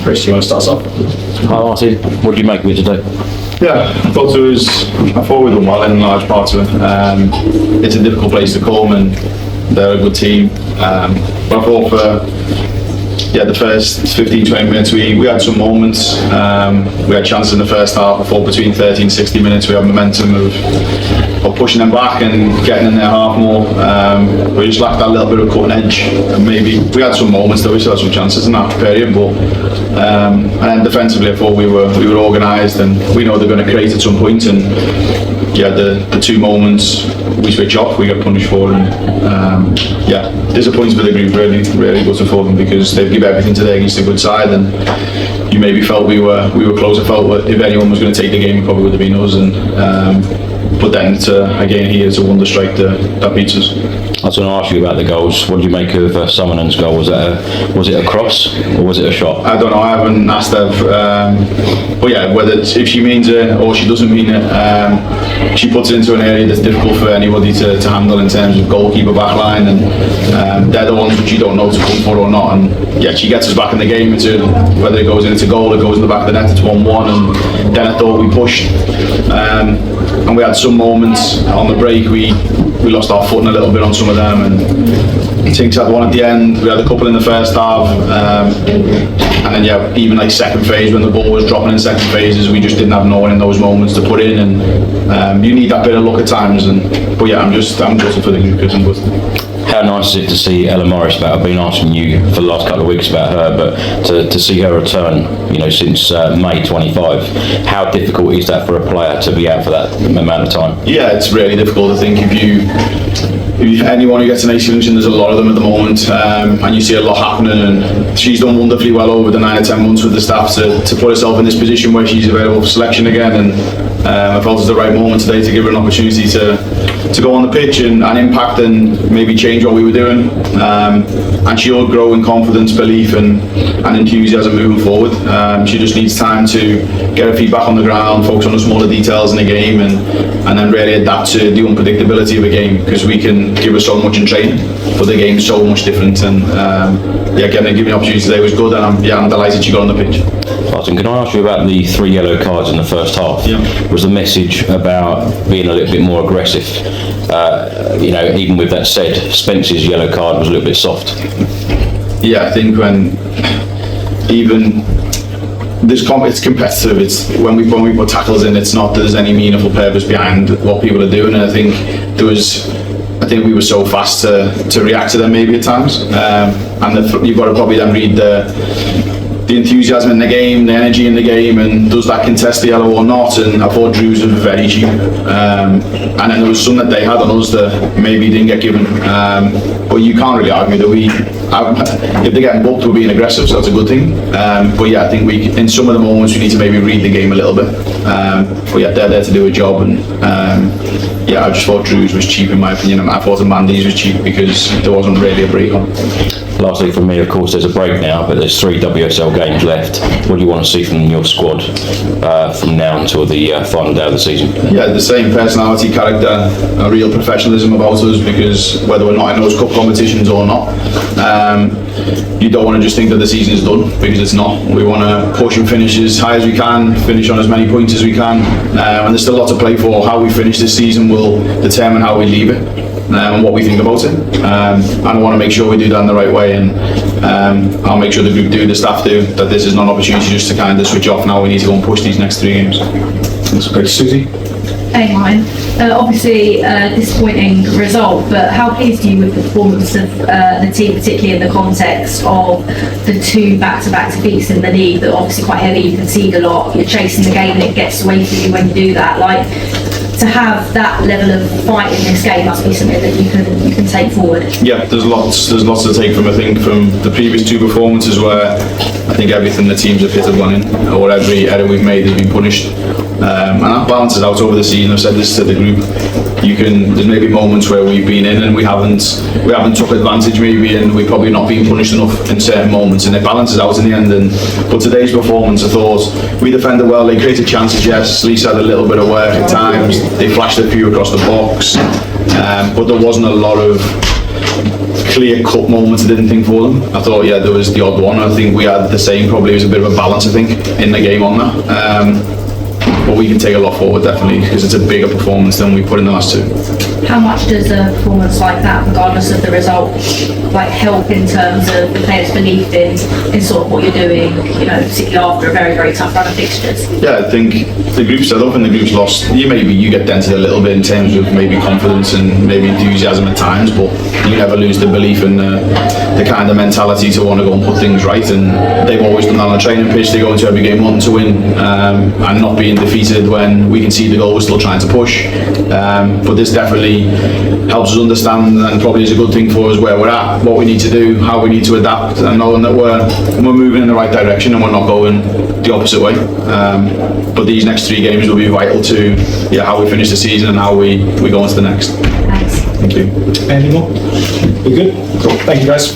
Chris, you want to start us off? Hi Martin, what did you make of it today? Yeah, I thought we done well in large parts of it. It's a difficult place to come and they're a good team. But I thought for the first 15-20 minutes we had some moments. We had chances in the first half. I thought between 30 and 60 minutes we had momentum of pushing them back and getting in their half more. We just lacked that little bit of cutting edge. And maybe we had some moments though, we still had some chances in that period, but and then defensively I thought we were organised and we know they're going to create at some point, and the two moments we switch off, we get punished for, and disappointed with the group, really gutted for them, because they've given everything today against a good side, and you maybe felt we were close. I felt that if anyone was going to take the game, it probably would have been us, and but then it's a wonder strike that beats us. I was going to ask you about the goals. What did you make of Summonen's goal? Was it a cross or was it a shot? I don't know. I haven't asked her. But yeah, whether if she means it or she doesn't mean it, she puts it into an area that's difficult for anybody to handle in terms of goalkeeper backline, and they're the ones which you don't know to come for or not. And yeah, she gets us back in the game. Into whether it goes in, it's a goal, it goes in the back of the net, it's 1-1. And then I thought we pushed, and we had some moments on the break. We lost our footing a little bit on some of them, and Tinks had one at the end. We had a couple in the first half, and then even like second phase, when the ball was dropping in second phases, we just didn't have no one in those moments to put in, and you need that bit of luck at times. I'm gutted for the group because I'm gutted. How nice is it to see Ella Morris back? I've been asking you for the last couple of weeks about her, but to see her return, since May 25, how difficult is that for a player to be out for that amount of time? Yeah, it's really difficult. I think if anyone who gets an solution, there's a lot of them at the moment, and you see a lot happening, and she's done wonderfully well over the 9 or 10 months with the staff to put herself in this position where she's available for selection again, and I felt it was the right moment today to give her an opportunity to go on the pitch and impact and maybe change what we were doing, and she'll grow in confidence, belief and enthusiasm moving forward. She just needs time to get her feet back on the ground, focus on the smaller details in the game, and then really adapt to the unpredictability of a game, because we can give her so much in training, but the game's so much different, and getting her given the opportunity today was good, and I'm delighted she got on the pitch. Martin, can I ask you about the 3 yellow cards in the first half? Yeah. Was the message about being a little bit more aggressive? Even with that said, Spence's yellow card was a little bit soft. Yeah, I think when even it's competitive. It's when we put tackles in, it's not that there's any meaningful purpose behind what people are doing. And I think we were so fast to react to them maybe at times, and you've got to probably then read the enthusiasm in the game, the energy in the game, and does that contest the yellow or not? And I thought Drew's was very cheap, and then there was some that they had on us that maybe didn't get given, but you can't really argue that if they're getting booked, we're being aggressive, so that's a good thing. I think in some of the moments we need to maybe read the game a little bit, they're there to do a job, and I just thought Drew's was cheap in my opinion. I thought Mandy's was cheap because there wasn't really a break on. Lastly from me, of course, there's a break now, but there's 3 WSL games left. What do you want to see from your squad from now until the final day of the season? Yeah, the same personality, character, a real professionalism about us, because whether we're not in those cup competitions or not, you don't want to just think that the season is done, because it's not. We want to push and finish as high as we can, finish on as many points as we can, and there's still a lot to play for. How we finish this season will determine how we leave it. And what we think about it, and I want to make sure we do that in the right way, and I'll make sure the group do, the staff do, that this is not an opportunity just to kind of switch off now. We need to go and push these next 3 games. That's great. Susie? Hey, Ryan. Obviously disappointing result, but how pleased are you with the performance of the team, particularly in the context of the 2 back-to-back defeats in the league that are obviously quite heavy? You concede a lot, you're chasing the game and it gets away from you when you do that. To have that level of fight in this game must be something that you can take forward. Yeah, there's lots to take from. I think from the previous 2 performances where I think everything the teams have hit have gone in, or every error we've made has been punished, and that balances out over the season. I've said this to the group. There's maybe moments where we've been in and we haven't took advantage maybe, and we've probably not been punished enough in certain moments, and it balances out in the end. But today's performance, I thought we defended well. They created chances, yes. Lisa had a little bit of work at times. They flashed a few across the box, but there wasn't a lot of clear-cut moments I didn't think for them. I thought, yeah, there was the odd one. I think we had the same, probably. It was a bit of a balance, I think, in the game on that. But we can take a lot forward, definitely, because it's a bigger performance than we put in the last two. How much does a performance like that, regardless of the result, like help in terms of the players' belief in sort of what you're doing, you know, particularly after a very, very tough run of fixtures? Yeah, I think the group's set up and the group's lost. You get dented a little bit in terms of maybe confidence and maybe enthusiasm at times, but you never lose the belief in the kind of mentality to want to go and put things right. And they've always done that on a training pitch. They go into every game wanting to win and not being defeated when we can see the goal. We're still trying to push. But this definitely helps us understand, and probably is a good thing for us where we're at, what we need to do, how we need to adapt, and knowing that we're moving in the right direction and we're not going the opposite way. But these next 3 games will be vital to how we finish the season and how we go on to the next. Thanks. Thank you. Any more? We're good? Cool. Thank you, guys.